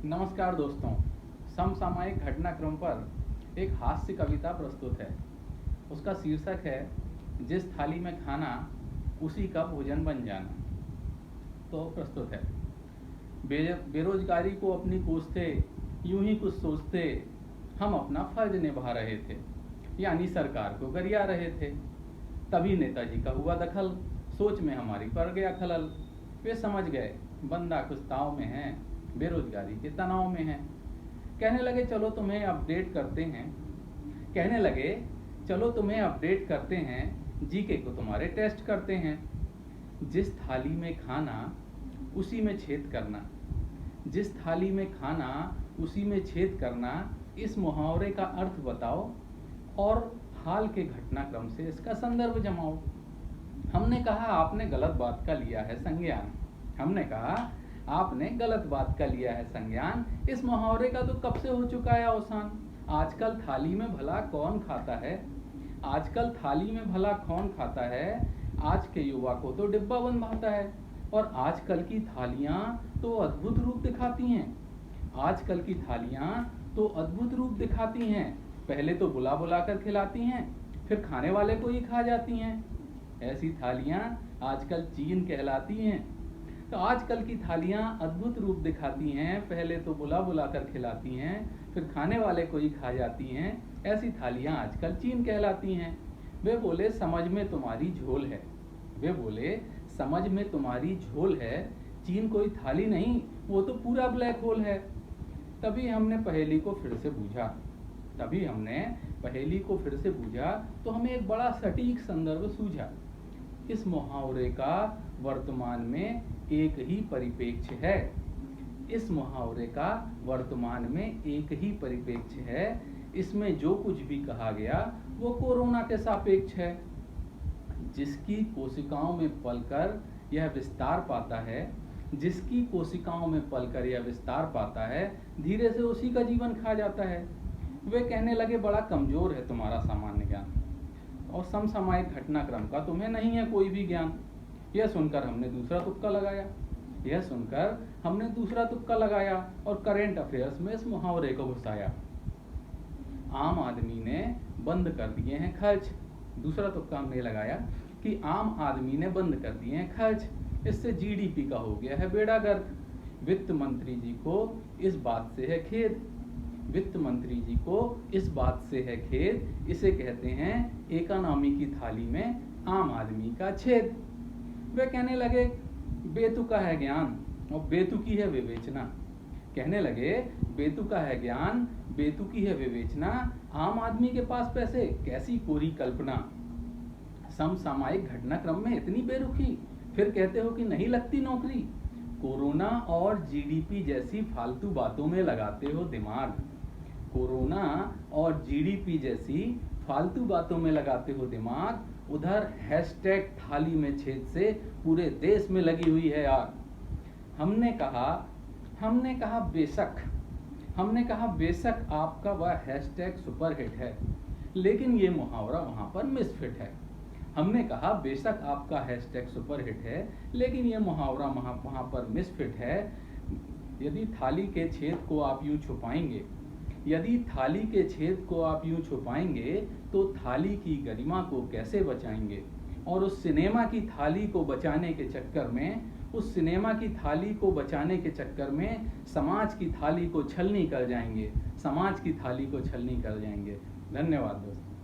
नमस्कार दोस्तों। समसामयिक घटनाक्रम पर एक हास्य कविता प्रस्तुत है। उसका शीर्षक है जिस थाली में खाना उसी का भोजन बन जाना। तो प्रस्तुत है। बेरोजगारी को अपनी कोसते यूं ही कुछ सोचते हम अपना फर्ज निभा रहे थे, यानी सरकार को गरिया रहे थे। तभी नेताजी का हुआ दखल, सोच में हमारी पड़ गया खलल। वे समझ गए बंदा कुछ ताव में है, बेरोजगारी के तनाव में है। कहने लगे चलो तुम्हें अपडेट करते हैं, जीके को तुम्हारे टेस्ट करते हैं। जिस थाली में खाना उसी में छेद करना, जिस थाली में खाना उसी में छेद करना, इस मुहावरे का अर्थ बताओ और हाल के घटनाक्रम से इसका संदर्भ जमाओ। हमने कहा आपने गलत बात का लिया है संज्ञान। इस मुहावरे का तो कब से हो चुका है अवसान। आजकल थाली में भला कौन खाता है। आज के युवा को तो डिब्बा बंद भाता है। और आजकल की थालियां तो अद्भुत रूप दिखाती हैं। पहले तो बुला बुला कर खिलाती हैं, फिर खाने वाले को ही खा जाती हैं। ऐसी थालियां आजकल चीन कहलाती हैं। तो आजकल की थालियां अद्भुत रूप दिखाती हैं, पहले तो बुला बुला कर खिलाती हैं, फिर खाने वाले को ही खा जाती हैं। ऐसी थालियां आजकल चीन कहलाती हैं। वे बोले समझ में तुम्हारी झोल है। चीन कोई थाली नहीं, वो तो पूरा ब्लैक होल है। तभी हमने पहेली को फिर से बूझा तो हमें एक बड़ा सटीक संदर्भ सूझा। इस मुहावरे का वर्तमान में एक ही परिप्रेक्ष्य है। इसमें जो कुछ भी कहा गया वो कोरोना के सापेक्ष है। जिसकी कोशिकाओं में पलकर यह विस्तार पाता है, धीरे से उसी का जीवन खा जाता है। वे कहने लगे बड़ा कमजोर है तुम्हारा सामान्य ज्ञान, और समसामयिक घटनाक्रम का तुम्हें नहीं है कोई भी ज्ञान। यह सुनकर हमने दूसरा तुक्का लगाया और करंट अफेयर्स में इस मुहावरे को घुसाया। आम आदमी ने बंद कर दिए हैं खर्च। दूसरा तुक्का हमने लगाया कि आम आदमी ने बंद कर दिए हैं खर्च, इससे जीडीपी का हो गया है बेड़ा गर्क। वित्त मंत्री जी को इस बात से है खेद। इसे कहते हैं इकोनॉमी की थाली में आम आदमी का छेद। वे कहने लगे बेतुका है ज्ञान और बेतुकी है विवेचना। बेतुकी है विवेचना। आम आदमी के पास पैसे, कैसी कोरी कल्पना। समसामयिक घटनाक्रम में इतनी बेरुखी, फिर कहते हो कि नहीं लगती नौकरी। कोरोना और जीडीपी जैसी फालतू बातों में लगाते हो दिमाग। उधर हैशटैग थाली में छेद से पूरे देश में लगी हुई है आग। हमने कहा बेशक आपका वह हैशटैग सुपरहिट है, लेकिन ये मुहावरा वहां पर मिसफिट है। वहां पर मिसफिट है। यदि थाली के छेद को आप यूं छुपाएंगे तो थाली की गरिमा को कैसे बचाएंगे। और उस सिनेमा की थाली को बचाने के चक्कर में समाज की थाली को छलनी कर जाएंगे। धन्यवाद दोस्तों।